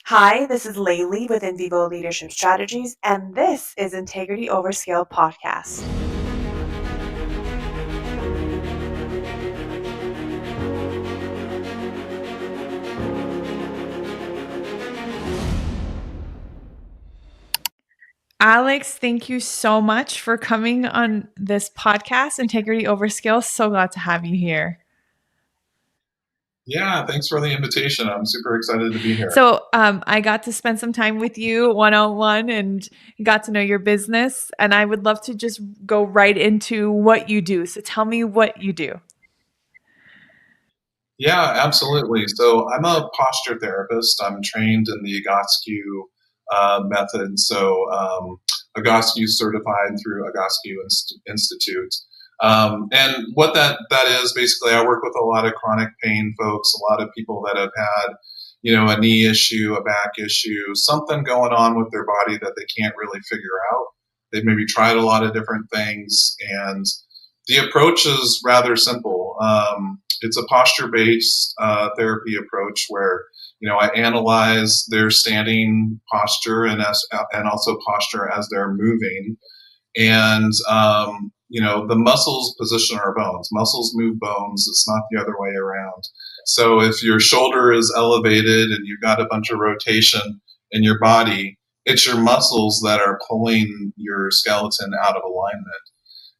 Hi, this is Leili with InVivo Leadership Strategies, and this is Integrity Over Scale Podcast. Alex, thank you so much for coming on this podcast, Integrity Over Scale. So glad to have you here. Yeah, thanks for the invitation. I'm super excited to be here. So I got to spend some time with you one-on-one and got to know your business. And I would love to just go right into what you do. So tell me what you do. Yeah, absolutely. So I'm a posture therapist. I'm trained in the Egoscue method. So Egoscue-certified through Institute. And what that is, basically, I work with a lot of chronic pain folks, a lot of people that have had, a knee issue, a back issue, something going on with their body that they can't really figure out. They've maybe tried a lot of different things, and the approach is rather simple. It's a posture-based therapy approach where I analyze their standing posture and also posture as they're moving, and the muscles position our bones. Muscles move bones. It's not the other way around. So if your shoulder is elevated and you've got a bunch of rotation in your body, it's your muscles that are pulling your skeleton out of alignment.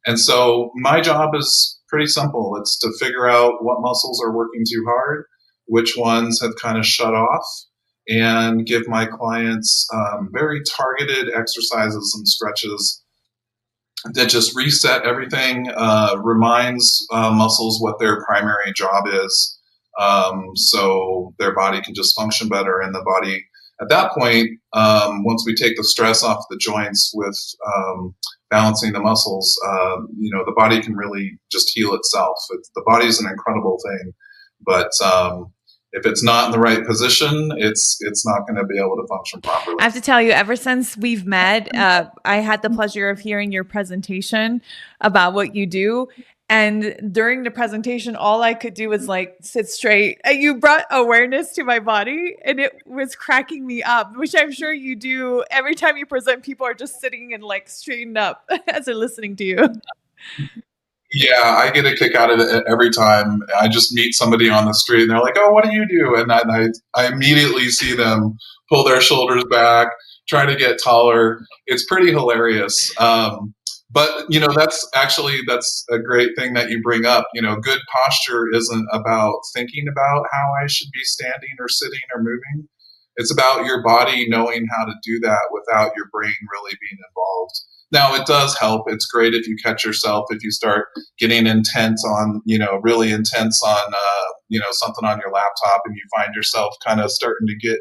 And so my job is pretty simple. It's to figure out what muscles are working too hard, which ones have kind of shut off, and give my clients very targeted exercises and stretches that just reset everything, reminds muscles what their primary job is, so their body can just function better. And the body, at that point, once we take the stress off the joints with balancing the muscles, the body can really just heal itself. The body is an incredible thing, but if it's not in the right position, it's not going to be able to function properly. I have to tell you, ever since we've met, I had the pleasure of hearing your presentation about what you do. And during the presentation, all I could do was like sit straight. And you brought awareness to my body, and it was cracking me up, which I'm sure you do every time you present. People are just sitting and like straightened up as they're listening to you. Yeah, I get a kick out of it every time. I just meet somebody on the street and they're like, "Oh, what do you do?" And I immediately see them pull their shoulders back, try to get taller. It's pretty hilarious. But that's a great thing that you bring up. Good posture isn't about thinking about how I should be standing or sitting or moving. It's about your body knowing how to do that without your brain really being involved. Now, it does help. It's great if you catch yourself, if you start getting intense on, really intense on, something on your laptop, and you find yourself kind of starting to get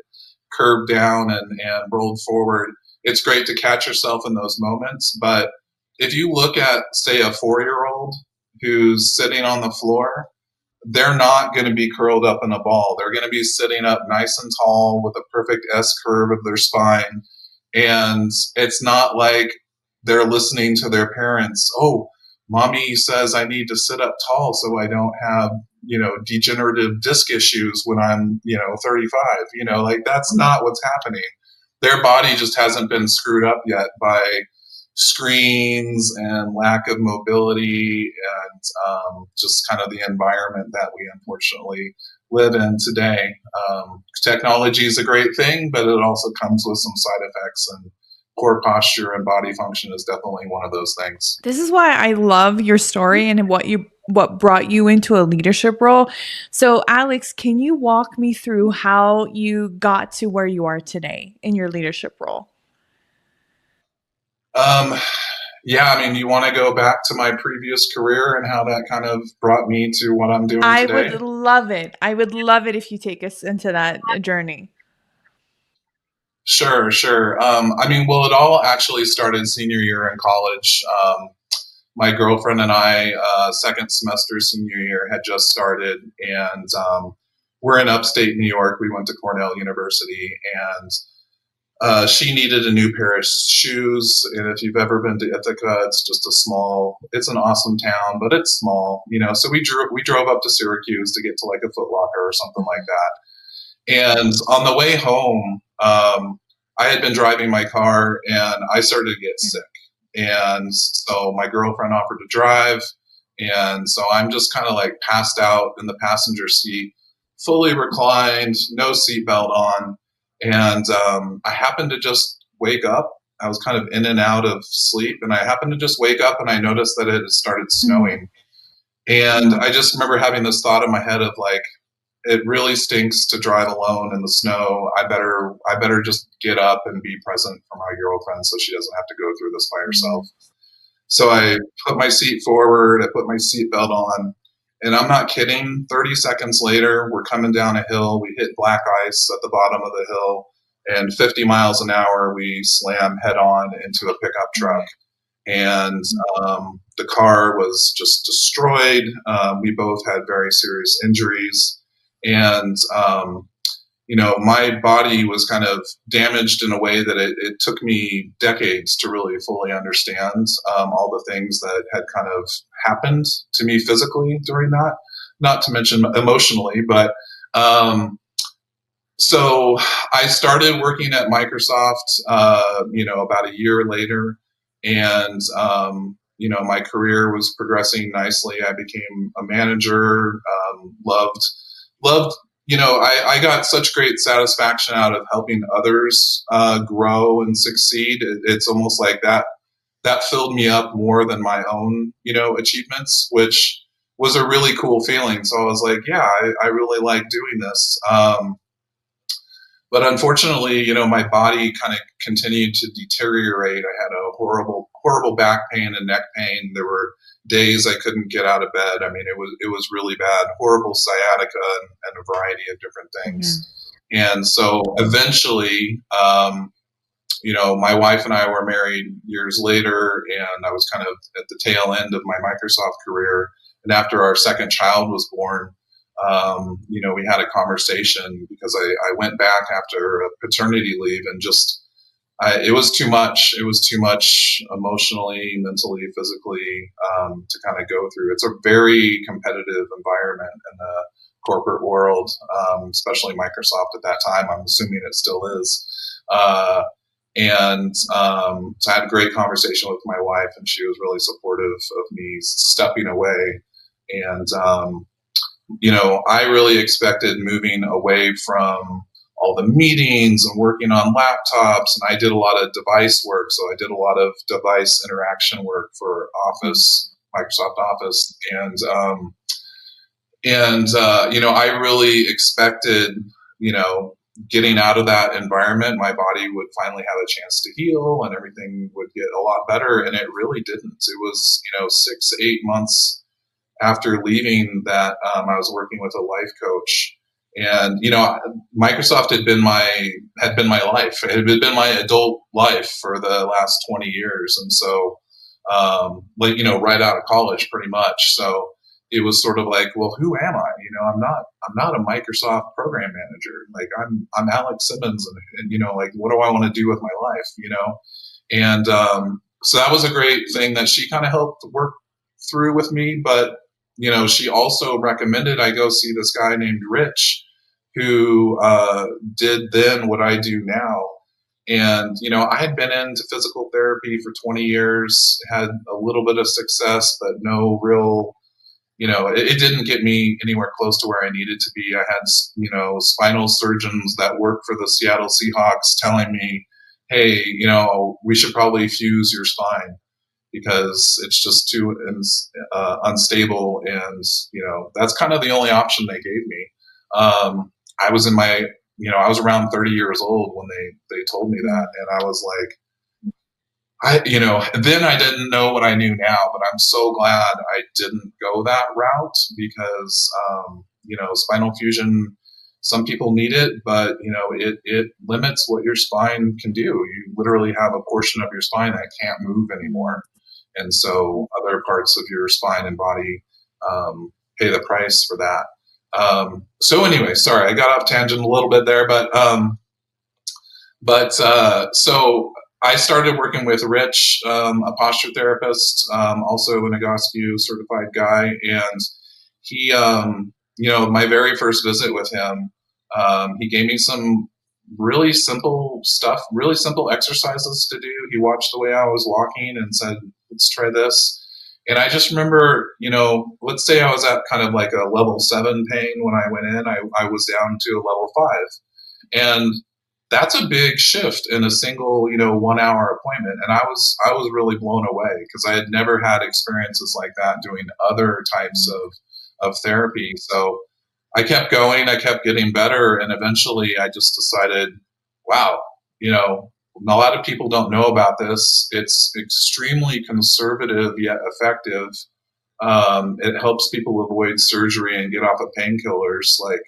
curved down and rolled forward. It's great to catch yourself in those moments. But if you look at, say, a 4-year-old who's sitting on the floor, they're not going to be curled up in a ball. They're going to be sitting up nice and tall with a perfect S curve of their spine. And it's not like they're listening to their parents. "Oh, mommy says I need to sit up tall so I don't have, degenerative disc issues when I'm, 35. Like, that's not what's happening. Their body just hasn't been screwed up yet by screens and lack of mobility, and just kind of the environment that we unfortunately live in today. Technology is a great thing, but it also comes with some side effects, and poor posture and body function is definitely one of those things. This is why I love your story and what brought you into a leadership role. So, Alex, can you walk me through how you got to where you are today in your leadership role? Yeah, I mean, you want to go back to my previous career and how that kind of brought me to what I'm doing I today? would love it. I would love it if you take us into that journey. Sure, sure. I mean, well, it all actually started senior year in college. My girlfriend and I, second semester senior year, had just started, and we're in upstate New York. We went to Cornell University, and she needed a new pair of shoes. And if you've ever been to Ithaca, it's an awesome town, but it's small, So we drove up to Syracuse to get to like a Foot Locker or something like that. And on the way home, I had been driving my car and I started to get sick. And so my girlfriend offered to drive. And so I'm just kind of like passed out in the passenger seat, fully reclined, no seatbelt on. And I happened to just wake up. I was kind of in and out of sleep. And I happened to just wake up and I noticed that it had started snowing. And I just remember having this thought in my head of like, it really stinks to drive alone in the snow. I better just get up and be present for my girlfriend so she doesn't have to go through this by herself. So I put my seat forward, I put my seatbelt on, and I'm not kidding. 30 seconds later, we're coming down a hill. We hit black ice at the bottom of the hill, and 50 miles an hour, we slam head on into a pickup truck. And the car was just destroyed. We both had very serious injuries. And my body was kind of damaged in a way that it took me decades to really fully understand all the things that had kind of happened to me physically during that, not to mention emotionally. But so I started working at Microsoft, about a year later, and my career was progressing nicely. I became a manager. Loved. I got such great satisfaction out of helping others grow and succeed. It's almost like that filled me up more than my own, achievements, which was a really cool feeling. So I was like, yeah, I really like doing this. But unfortunately, my body kind of continued to deteriorate. I had a horrible back pain and neck pain. There were days I couldn't get out of bed. I mean, it was really bad, horrible sciatica and a variety of different things. And so eventually, my wife and I were married years later, and I was kind of at the tail end of my Microsoft career. And after our second child was born, we had a conversation because I went back after a paternity leave and it was too much. It was too much emotionally, mentally, physically to kind of go through. It's a very competitive environment in the corporate world, especially Microsoft at that time. I'm assuming it still is. So I had a great conversation with my wife, and she was really supportive of me stepping away. And I really expected moving away from all the meetings and working on laptops, and I did a lot of device work. So I did a lot of device interaction work for Office, Microsoft Office, I really expected, getting out of that environment, my body would finally have a chance to heal and everything would get a lot better, and it really didn't. It was 6 to 8 months after leaving that I was working with a life coach, and Microsoft had been my life. It had been my adult life for the last 20 years, and so right out of college, pretty much. So it was sort of like, well, who am I? I'm not a Microsoft program manager. Like I'm Alex Simmons, and like, what do I want to do with my life? And so that was a great thing that she kind of helped work through with me, but she also recommended I go see this guy named Rich, who did then what I do now. And I had been into physical therapy for 20 years, had a little bit of success, but no real, it didn't get me anywhere close to where I needed to be. I had spinal surgeons that work for the Seattle Seahawks telling me, hey, we should probably fuse your spine, because it's just too unstable, and that's kind of the only option they gave me. I was I was around 30 years old when they told me that, and I was like, then I didn't know what I knew now, but I'm so glad I didn't go that route, because spinal fusion, some people need it, but it limits what your spine can do. You literally have a portion of your spine that can't move anymore. And so other parts of your spine and body pay the price for that. So anyway, sorry, I got off tangent a little bit there, so I started working with Rich, a posture therapist, also an Egoscue-certified guy, and he, my very first visit with him, he gave me some really simple stuff, really simple exercises to do. He watched the way I was walking and said, let's try this. And I just remember, let's say I was at kind of like a level 7 pain when I went in. I was down to a level 5. And that's a big shift in a single, 1 hour appointment. And I was really blown away because I had never had experiences like that doing other types of therapy. So I kept going, I kept getting better, and eventually I just decided, wow, a lot of people don't know about this. It's extremely conservative yet effective. It helps people avoid surgery and get off of painkillers. Like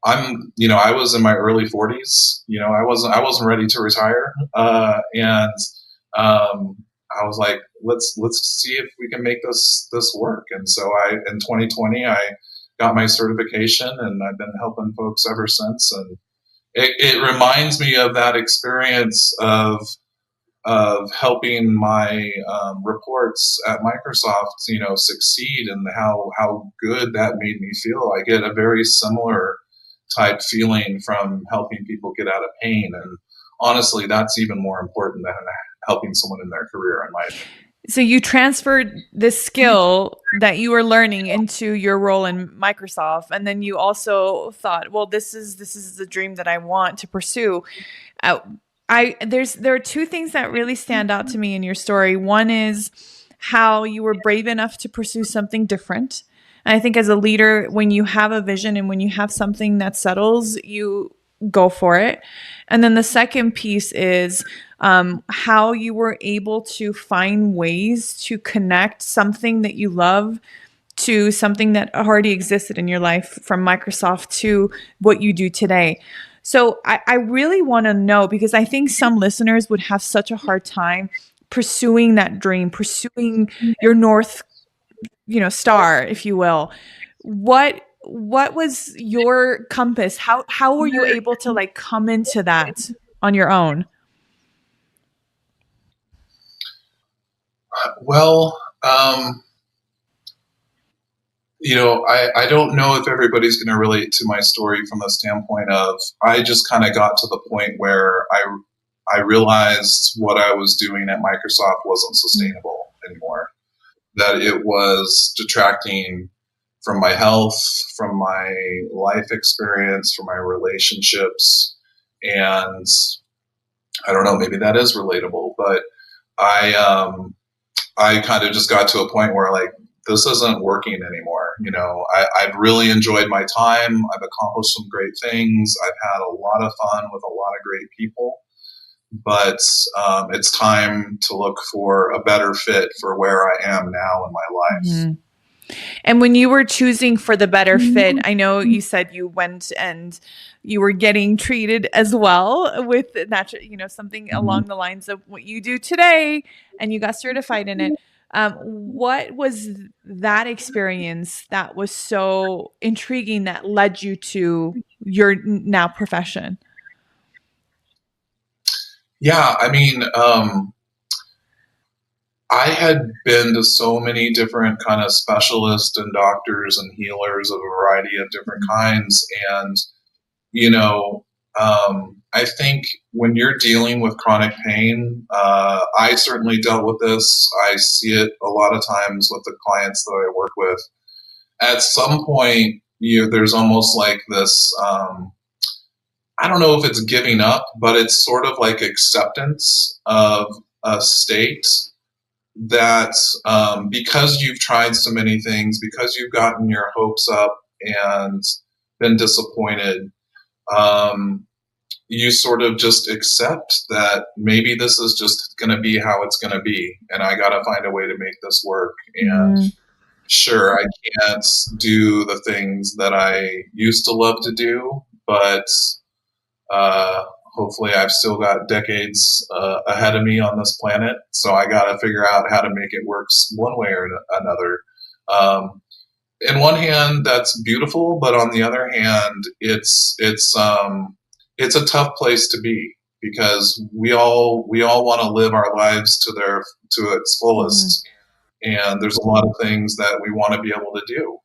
I was in my early 40s. I wasn't ready to retire, and I was like, let's see if we can make this work. And so in 2020, I got my certification, and I've been helping folks ever since. And it reminds me of that experience of helping my reports at Microsoft, succeed, and how good that made me feel. I get a very similar type feeling from helping people get out of pain, and honestly, that's even more important than helping someone in their career, in my opinion. So you transferred this skill that you were learning into your role in Microsoft, and then you also thought, well, this is the dream that I want to pursue. There are two things that really stand out to me in your story. One is how you were brave enough to pursue something different. And I think as a leader, when you have a vision and when you have something that settles, you go for it. And then the second piece is how you were able to find ways to connect something that you love to something that already existed in your life, from Microsoft to what you do today. So I really want to know, because I think some listeners would have such a hard time pursuing that dream, pursuing your North star, if you will. What was your compass? How were you able to like come into that on your own? Well, I don't know if everybody's going to relate to my story from the standpoint of I just kind of got to the point where I realized what I was doing at Microsoft wasn't sustainable anymore. That it was detracting from my health, from my life experience, from my relationships. And I don't know, maybe that is relatable, but I kind of just got to a point where like, this isn't working anymore. I've really enjoyed my time. I've accomplished some great things. I've had a lot of fun with a lot of great people, but it's time to look for a better fit for where I am now in my life. Mm-hmm. And when you were choosing for the better fit, I know you said you went and you were getting treated as well with natural, something along the lines of what you do today, and you got certified in it. What was that experience that was so intriguing that led you to your now profession? Yeah, I mean, I had been to so many different kind of specialists and doctors and healers of a variety of different kinds. And, I think when you're dealing with chronic pain, I certainly dealt with this. I see it a lot of times with the clients that I work with. At some point, there's almost like this, I don't know if it's giving up, but it's sort of like acceptance of a state that because you've tried so many things, because you've gotten your hopes up and been disappointed, you sort of just accept that maybe this is just going to be how it's going to be, and I got to find a way to make this work. And sure, I can't do the things that I used to love to do, but hopefully I've still got decades ahead of me on this planet, so I got to figure out how to make it work one way or another. In one hand, that's beautiful, but on the other hand, it's a tough place to be, because we all want to live our lives to its fullest, and there's a lot of things that we want to be able to do.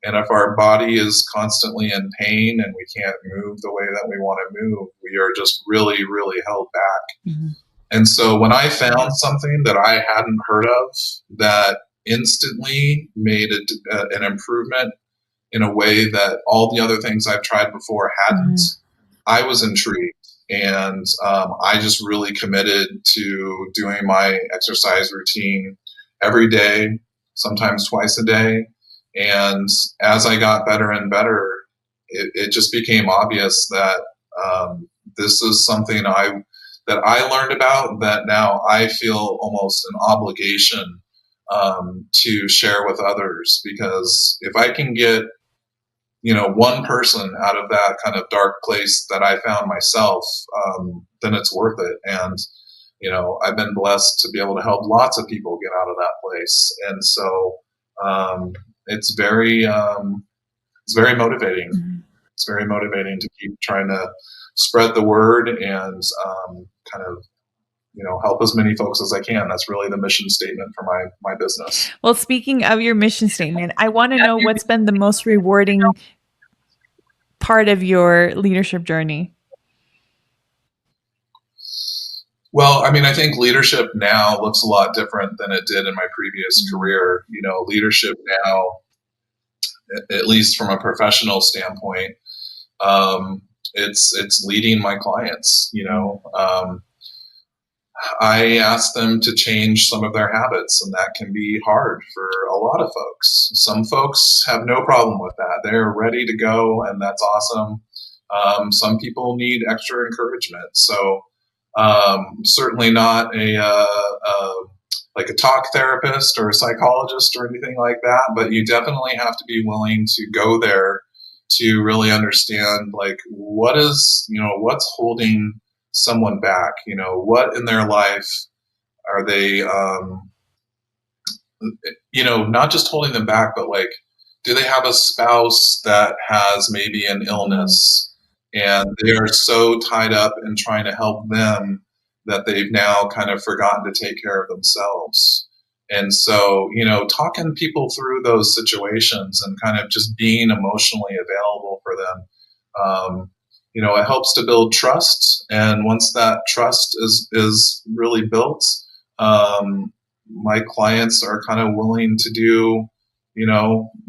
And if our body is constantly in pain and we can't move the way that we want to move, we are just really, really held back. Mm-hmm. And so when I found something that I hadn't heard of that instantly made an improvement in a way that all the other things I've tried before hadn't, I was intrigued. And I just really committed to doing my exercise routine every day, sometimes twice a day. And as I got better and better, it just became obvious that this is something that I learned about that now I feel almost an obligation to share with others. Because if I can get one person out of that kind of dark place that I found myself, then it's worth it. And I've been blessed to be able to help lots of people get out of that place. And so it's very motivating. Mm-hmm. It's very motivating to keep trying to spread the word and kind of help as many folks as I can. That's really the mission statement for my business. Well, speaking of your mission statement, I want to know what's been the most rewarding part of your leadership journey. Well, I think leadership now looks a lot different than it did in my previous career. Leadership now, at least from a professional standpoint, it's leading my clients. I ask them to change some of their habits, and that can be hard for a lot of folks. Some folks have no problem with that. They're ready to go, and that's awesome. Some people need extra encouragement. So certainly not like a talk therapist or a psychologist or anything like that, but you definitely have to be willing to go there to really understand what's holding someone back. What in their life are they not just holding them back, but do they have a spouse that has maybe an illness and they are so tied up in trying to help them that they've now kind of forgotten to take care of themselves? And so, talking people through those situations and kind of just being emotionally available for them, it helps to build trust. And once that trust is really built, my clients are kind of willing to do,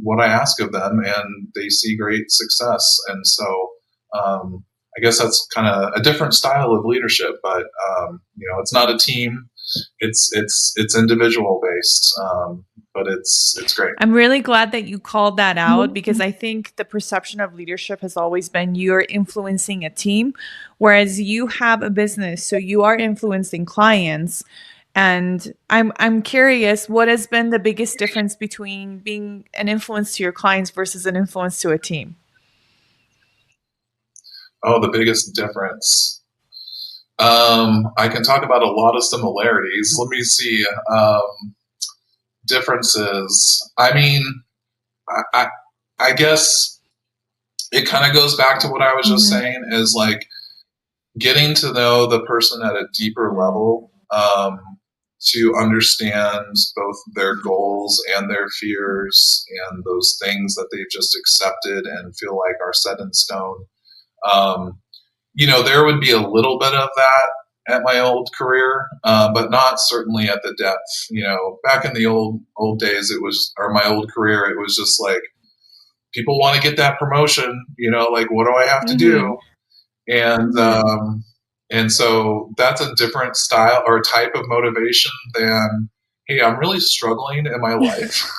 what I ask of them, and they see great success. And so, I guess that's kind of a different style of leadership, but it's not a team. It's individual based, but it's great. I'm really glad that you called that out, because I think the perception of leadership has always been you're influencing a team, whereas you have a business, so you are influencing clients. And I'm curious, what has been the biggest difference between being an influence to your clients versus an influence to a team? Oh, the biggest difference. I can talk about a lot of similarities. Let me see. Differences. I guess it kind of goes back to what I was just saying, is getting to know the person at a deeper level, to understand both their goals and their fears and those things that they've just accepted and feel like are set in stone. There would be a little bit of that at my old career, but not certainly at the depth. Back in the old days, or my old career, it was just people want to get that promotion, what do I have to do? And so that's a different style or type of motivation than, hey, I'm really struggling in my life.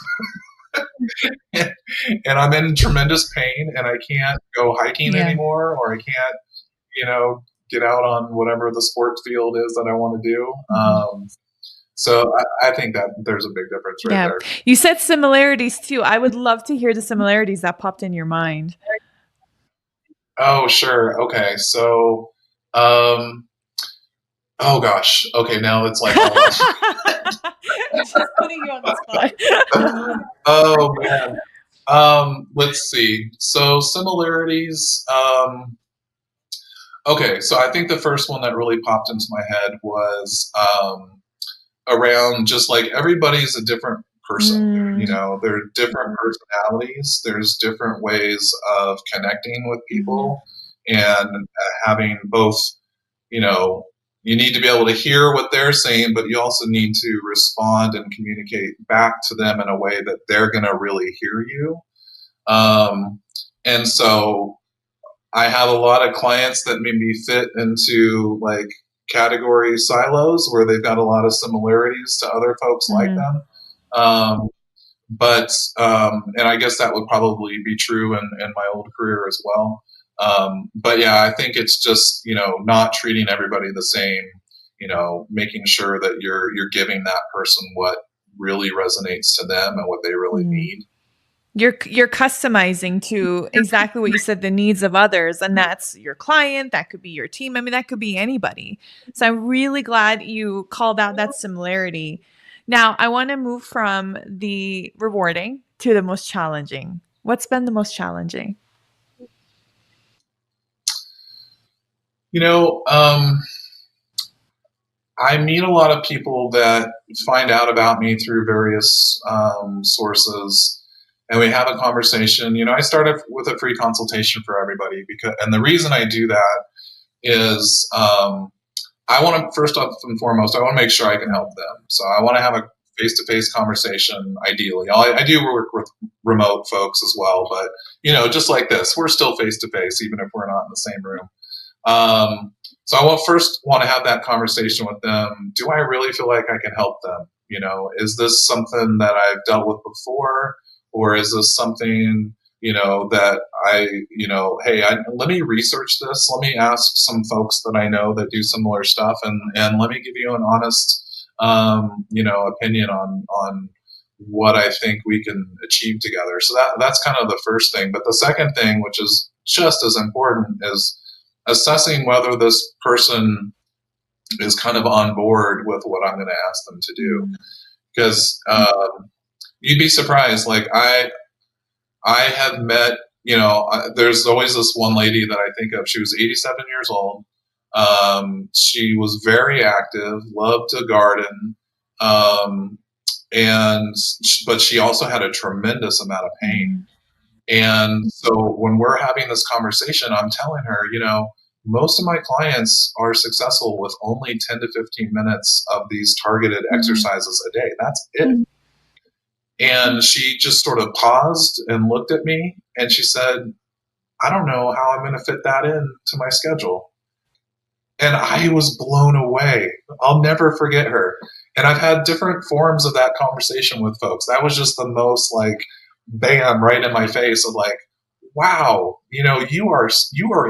And I'm in tremendous pain and I can't go hiking anymore, or I can't, get out on whatever the sports field is that I want to do. So I think that there's a big difference there. You said similarities too. I would love to hear the similarities that popped in your mind. Oh, sure. Okay. So, oh gosh. Okay. Now it's just putting you on the spot. Oh man. Let's see. So similarities. Okay. So I think the first one that really popped into my head was, around just everybody's a different person. You know, there are different personalities. There's different ways of connecting with people, and having both, you know, you need to be able to hear what they're saying, but you also need to respond and communicate back to them in a way that they're going to really hear you. And so I have a lot of clients that maybe fit into like category silos where they've got a lot of similarities to other folks like them. And I guess that would probably be true in my old career as well. But yeah, I think it's just, you know, not treating everybody the same, you know, making sure that you're giving that person what really resonates to them and what they really need. You're customizing to exactly what you said, the needs of others, and that's your client, that could be your team. I mean, that could be anybody. So I'm really glad you called out that similarity. Now, I want to move from the rewarding to the most challenging. What's been the most challenging? You know, I meet a lot of people that find out about me through various sources, and we have a conversation. You know, I started with a free consultation for everybody and the reason I do that is I want to, first off and foremost, I want to make sure I can help them. So I want to have a face-to-face conversation. Ideally, I do work with remote folks as well, but you know, just like this, we're still face-to-face, even if we're not in the same room. So I will first want to have that conversation with them. Do I really feel like I can help them? You know, is this something that I've dealt with before, or is this something, you know, that hey, let me research this. Let me ask some folks that I know that do similar stuff, and let me give you an honest, opinion on what I think we can achieve together. So that's kind of the first thing. But the second thing, which is just as important, is assessing whether this person is kind of on board with what I'm going to ask them to do. Because you'd be surprised. Like I have met, you know, there's always this one lady that I think of. She was 87 years old. She was very active, loved to garden, but she also had a tremendous amount of pain. And so when we're having this conversation, I'm telling her, you know, most of my clients are successful with only 10 to 15 minutes of these targeted exercises a day. That's it. And she just sort of paused and looked at me and she said, I don't know how I'm going to fit that into my schedule. And I was blown away. I'll never forget her. And I've had different forms of that conversation with folks. That was just the most like, bam, right in my face of like, wow, you know, you are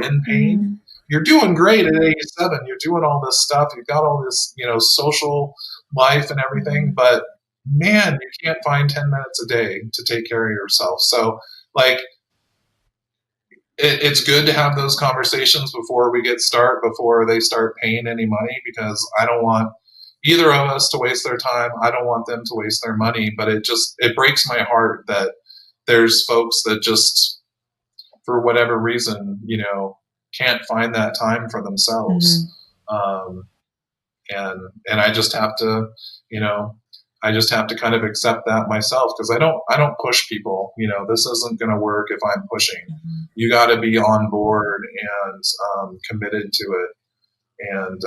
in pain. You're doing great at 87. You're doing all this stuff. You've got all this, you know, social life and everything, but man, you can't find 10 minutes a day to take care of yourself. So like, it's good to have those conversations before they start paying any money, because I don't want either of us to waste their time. I don't want them to waste their money, but it breaks my heart that there's folks that just, for whatever reason, you know, can't find that time for themselves. And I just have to, you know, kind of accept that myself, because I don't push people. You know, this isn't going to work if I'm pushing. You got to be on board and committed to it. And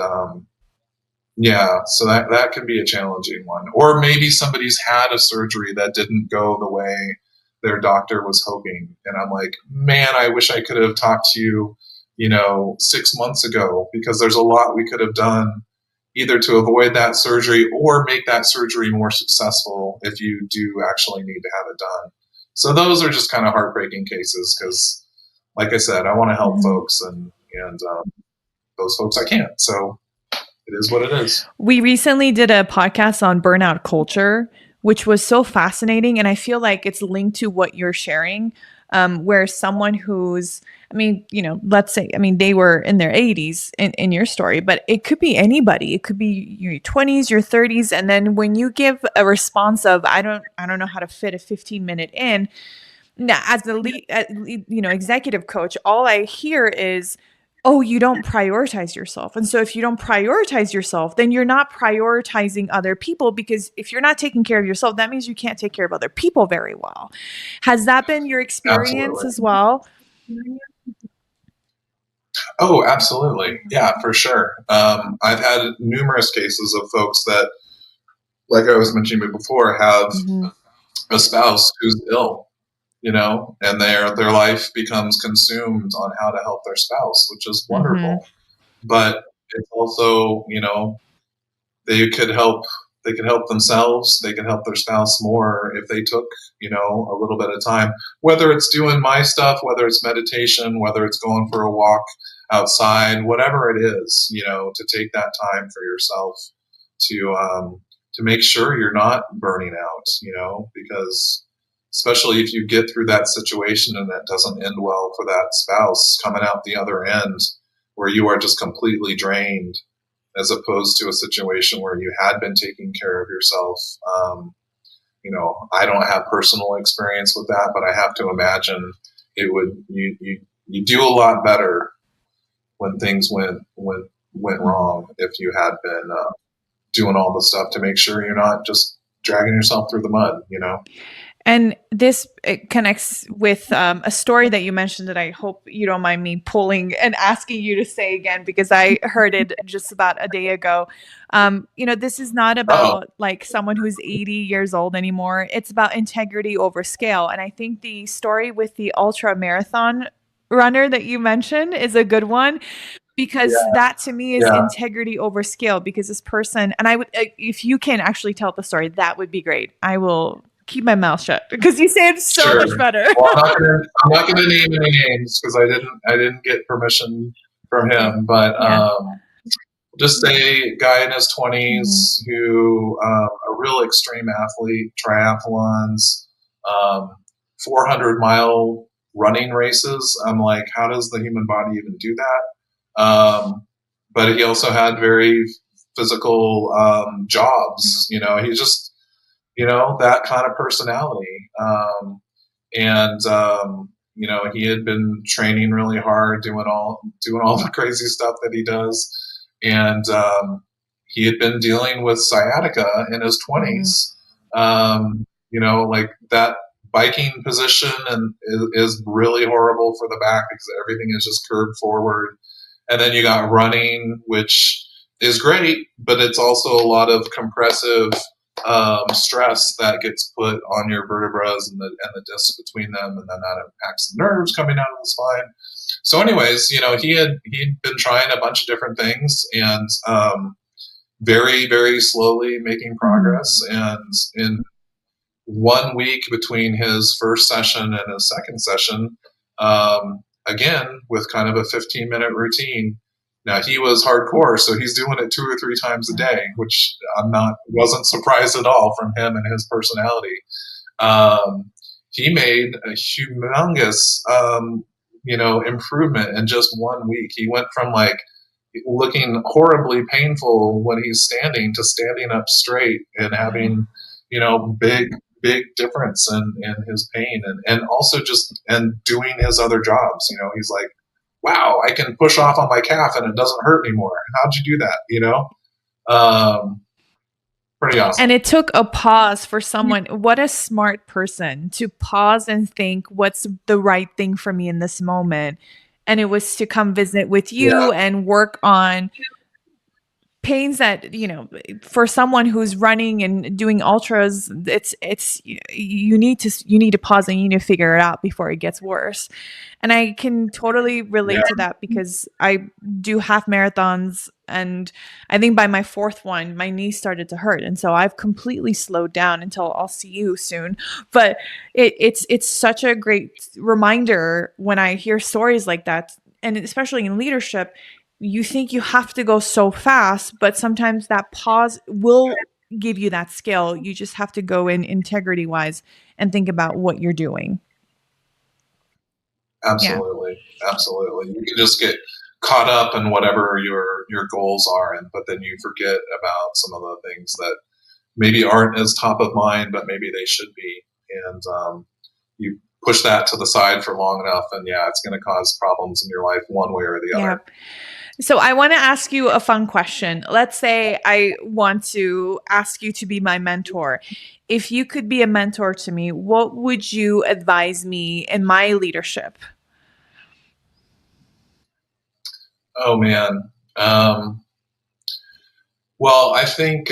yeah, so that can be a challenging one. Or maybe somebody's had a surgery that didn't go the way their doctor was hoping, and I'm like, man, I wish I could have talked to you, you know, 6 months ago, because there's a lot we could have done either to avoid that surgery or make that surgery more successful if you do actually need to have it done. So those are just kind of heartbreaking cases, because like I said, I want to help folks, and those folks I can't. So it is what it is. We recently did a podcast on burnout culture, which was so fascinating. And I feel like it's linked to what you're sharing, where someone who's, I mean, you know, let's say, I mean, they were in their 80s in your story, but it could be anybody. It could be your 20s, your 30s. And then when you give a response of, I don't know how to fit a 15-minute in. Now, as the lead, you know, executive coach, all I hear is, oh, you don't prioritize yourself. And so if you don't prioritize yourself, then you're not prioritizing other people, because if you're not taking care of yourself, that means you can't take care of other people very well. Has that been your experience Absolutely. as well? Oh, absolutely. Yeah, for sure. I've had numerous cases of folks that, like I was mentioning before, have Mm-hmm. a spouse who's ill, and their life becomes consumed on how to help their spouse, which is Mm-hmm. wonderful. But it's also, they could help they could help themselves, they can help their spouse more if they took, a little bit of time, whether it's doing my stuff, whether it's meditation, whether it's going for a walk outside, whatever it is, to take that time for yourself to make sure you're not burning out, because especially if you get through that situation and that doesn't end well for that spouse, coming out the other end where you are just completely drained, as opposed to a situation where you had been taking care of yourself. I don't have personal experience with that, but I have to imagine it would you do a lot better when things went wrong if you had been doing all the stuff to make sure you're not just dragging yourself through the mud. And this, it connects with a story that you mentioned that I hope you don't mind me pulling and asking you to say again, because I heard it just about a day ago. This is not Oh, about like someone who's 80 years old anymore. It's about integrity over scale. And I think the story with the ultra marathon runner that you mentioned is a good one, because yeah, that to me is yeah, integrity over scale. Because this person, and I would, if you can actually tell the story, that would be great. I will keep my mouth shut because you say it so sure. much better. Well, I'm not gonna name any names because I didn't get permission from him, but Yeah. just a guy in his Mm-hmm. 20s who a real extreme athlete, triathlons, um, 400-mile running races. I'm like, how does the human body even do that? But he also had very physical jobs. He's just that kind of personality. And he had been training really hard, doing all the crazy stuff that he does, and he had been dealing with sciatica in his Mm-hmm. 20s. Like that biking position and is really horrible for the back because everything is just curved forward. And then you got running, which is great, but it's also a lot of compressive stress that gets put on your vertebrae and the discs between them, and then that impacts the nerves coming out of the spine. So, anyways, he'd been trying a bunch of different things and very very slowly making Mm-hmm. progress. And in 1 week between his first session and his second session, again with kind of a 15-minute routine. Now he was hardcore, so he's doing it 2 or 3 times a day, which wasn't surprised at all from him and his personality. Um, he made a humongous, improvement in just 1 week. He went from like looking horribly painful when he's standing to standing up straight and Wow. having, big difference in his pain and also just and doing his other jobs. He's like, wow, I can push off on my calf and it doesn't hurt anymore. How'd you do that? Um, Pretty And awesome. it took a pause for someone. What a smart person to pause and think, what's the right thing for me in this moment? And it was to come visit with Yeah, you and work on pains that, for someone who's running and doing ultras, it's you need to pause and you need to figure it out before it gets worse. And I can totally yeah, relate to that because I do half marathons, and I think by my fourth one my knee started to hurt, and so I've completely slowed down until I'll see you soon. But it's such a great reminder when I hear stories like that, and especially in leadership. You think you have to go so fast, but sometimes that pause will give you that skill. You just have to go in integrity wise and think about what you're doing. Yeah. absolutely, absolutely. You can just get caught up in whatever your goals are, but then you forget about some of the things that maybe aren't as top of mind, but maybe they should be. And you push that to the side for long enough, and yeah, it's going to cause problems in your life one way or the Yeah. other. So I want to ask you a fun question. Let's say I want to ask you to be my mentor. If you could be a mentor to me, what would you advise me in my leadership? Oh man. Well, I think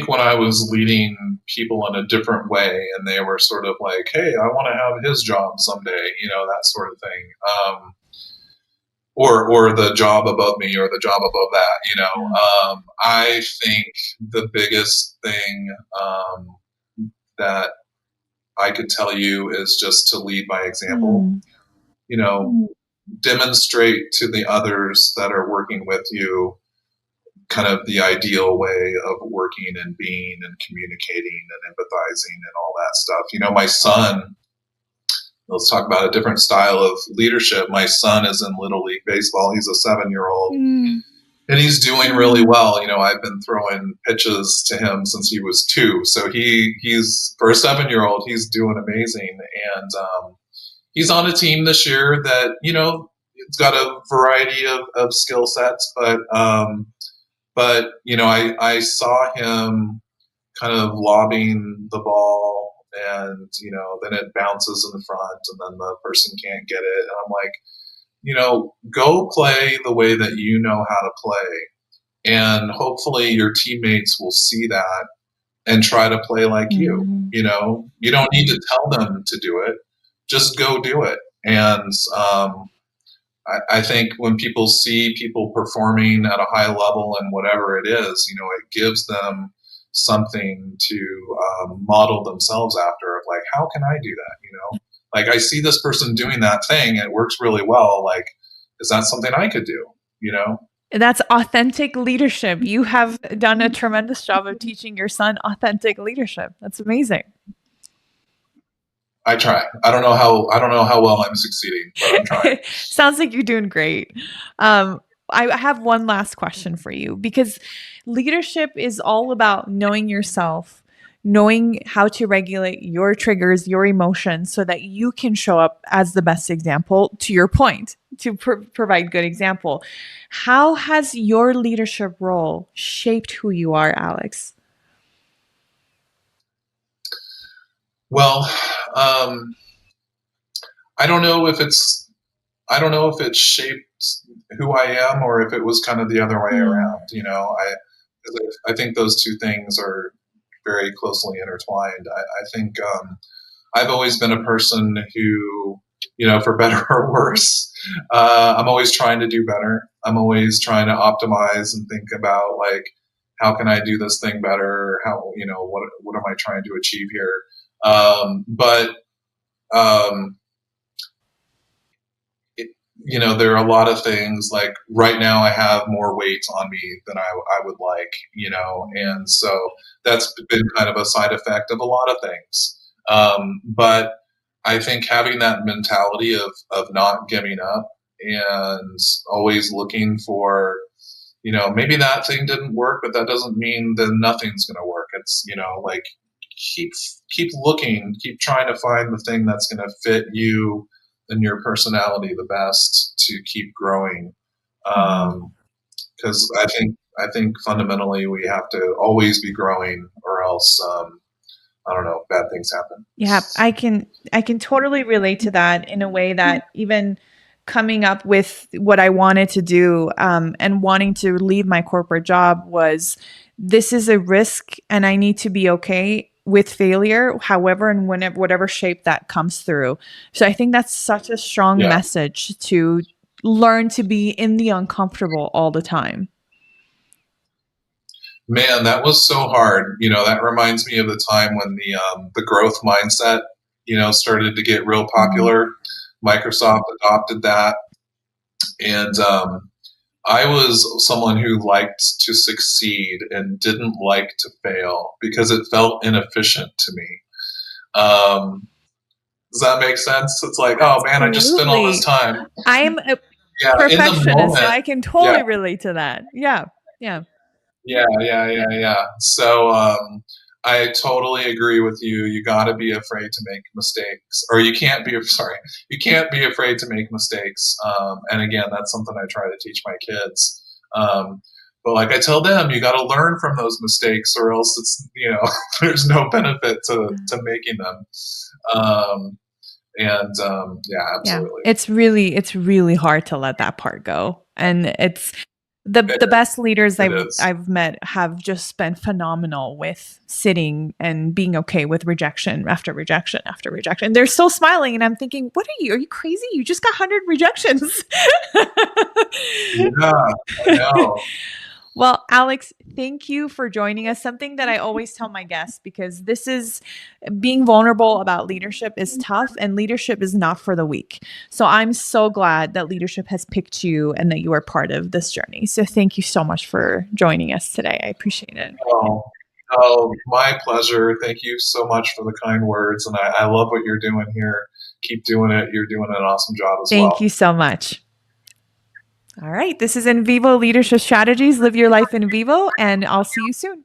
when I was leading people in a different way, and they were sort of like, "Hey, I want to have his job someday," that sort of thing, or the job above me, or the job above that. I think the biggest thing that I could tell you is just to lead by example. Mm. You know, demonstrate to the others that are working with you kind of the ideal way of working and being and communicating and empathizing and all that stuff. My son, let's talk about a different style of leadership. My son is in Little League Baseball. He's a 7-year old Mm. and he's doing really well. I've been throwing pitches to him since he was 2. So he's for a 7-year old, he's doing amazing. And he's on a team this year that, it's got a variety of skill sets, but I saw him kind of lobbing the ball, and then it bounces in the front, and then the person can't get it, and I'm like, go play the way that you know how to play, and hopefully your teammates will see that and try to play like you. Mm. You don't need to tell them to do it; just go do it. And I think when people see people performing at a high level in whatever it is, it gives them something to model themselves after. Of like, how can I do that? Like I see this person doing that thing, and it works really well. Like, is that something I could do? That's authentic leadership. You have done a tremendous job of teaching your son authentic leadership. That's amazing. I try. I don't know how well I'm succeeding, but I'm trying. Sounds like you're doing great. I have one last question for you because leadership is all about knowing yourself, knowing how to regulate your triggers, your emotions, so that you can show up as the best example, to your point, to provide good example. How has your leadership role shaped who you are, Alex? Well, I don't know if it shaped who I am, or if it was kind of the other way Mm. around. I think those two things are very closely intertwined. I think I've always been a person who, for better or worse, I'm always trying to do better. I'm always trying to optimize and think about like, how can I do this thing better? How, what am I trying to achieve here? But um, there are a lot of things like right now I have more weight on me than I would like, and so that's been kind of a side effect of a lot of things. But I think having that mentality of not giving up and always looking for, maybe that thing didn't work, but that doesn't mean that nothing's going to work. It's, like keep keep looking, keep trying to find the thing that's going to fit you and your personality the best to keep growing. Mhm. Because I think fundamentally we have to always be growing, or else I don't know, bad things happen. Yeah, I can totally relate to that in a way that even coming up with what I wanted to do and wanting to leave my corporate job was this is a risk and I need to be okay with failure, however and whenever whatever shape that comes through. So I think that's such a strong Yeah, message to learn to be in the uncomfortable all the time. man, that was so hard. That reminds me of the time when the growth mindset, started to get real Mhm. popular. Microsoft adopted that, and I was someone who liked to succeed and didn't like to fail because it felt inefficient to me. Um, does that make sense? It's like, oh man, I just spent all this Absolutely. time. I'm a Yeah, in the perfectionist, so moment. I can Yeah, totally relate to that. Yeah. Yeah. yeah, yeah, yeah, yeah. So I totally agree with you. You got to be afraid to make mistakes, or you can't be. Sorry, you can't be afraid to make mistakes. And again, that's something I try to teach my kids. But like I tell them, you got to learn from those mistakes, or else it's there's no benefit to making them. Um, yeah, Yeah, absolutely. it's really hard to let that part go. And it's the best leaders It is. I've met have just been phenomenal with sitting and being okay with rejection after rejection after rejection. They're still smiling, and I'm thinking, what are you? Are you crazy? You just got 100 rejections. Yeah, I know. Well, Alex, thank you for joining us. Something that I always tell my guests, because this is being vulnerable about leadership is tough, and leadership is not for the weak. So I'm so glad that leadership has picked you and that you are part of this journey. So thank you so much for joining us today. I appreciate it. Oh, my pleasure. Thank you so much for the kind words. And I love what you're doing here. Keep doing it. You're doing an awesome job as well. Thank you so much. All right. This is InVivo Leadership Strategies. Live your life in vivo, and I'll see you soon.